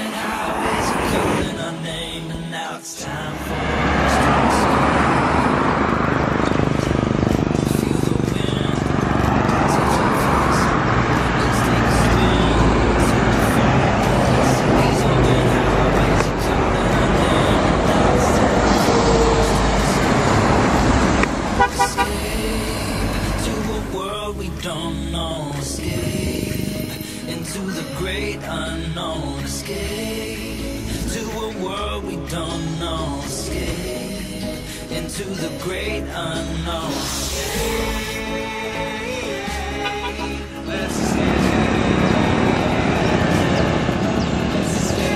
open highways are calling our name, and now it's time for us to escape. Feel the wind touch our face. Let's take a spin to the fireplace. These open highways are calling our name, and now it's time for us to escape to a world we don't know. Escape into the great unknown. Escape to a world we don't know. Escape into the great unknown. Let's escape. Let's escape.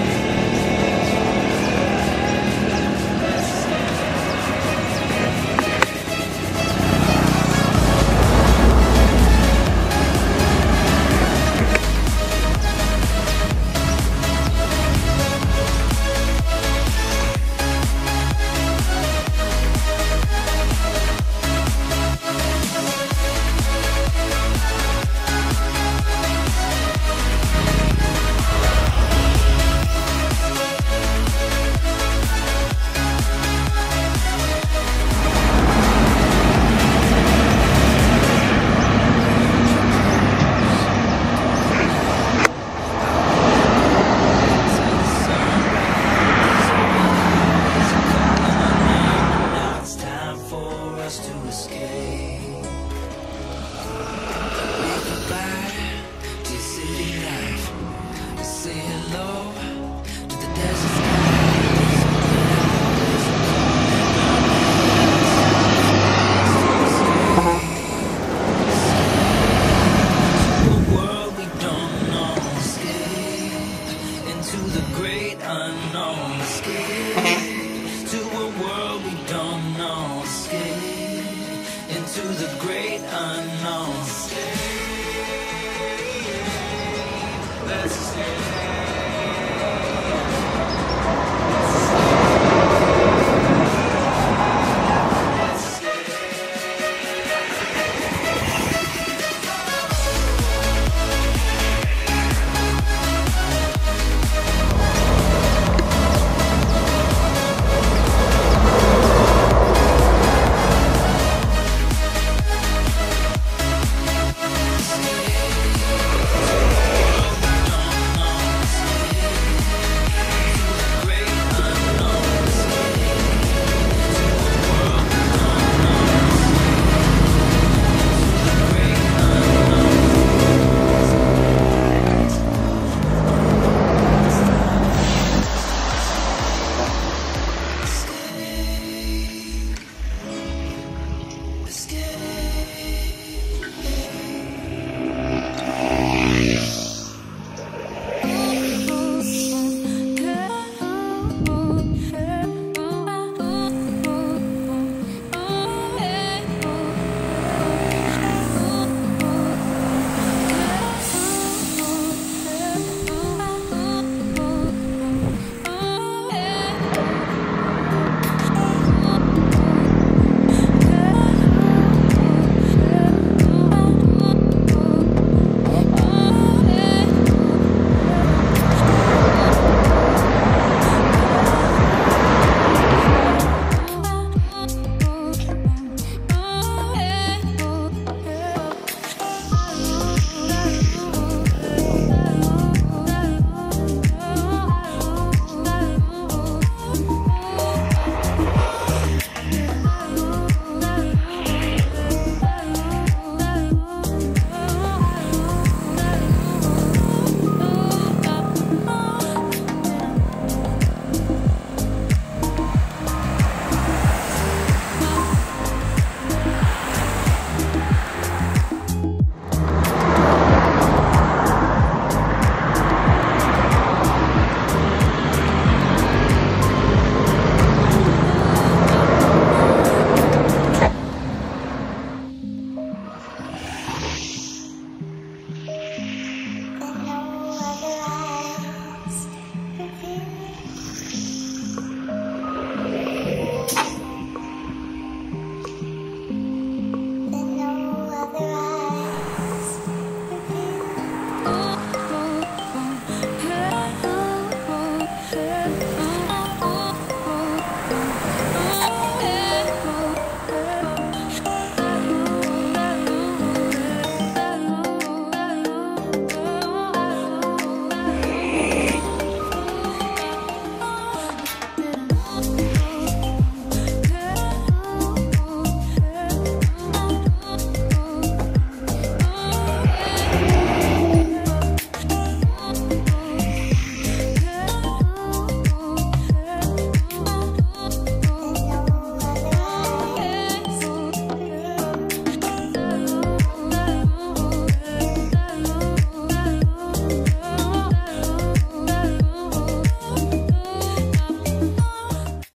Let's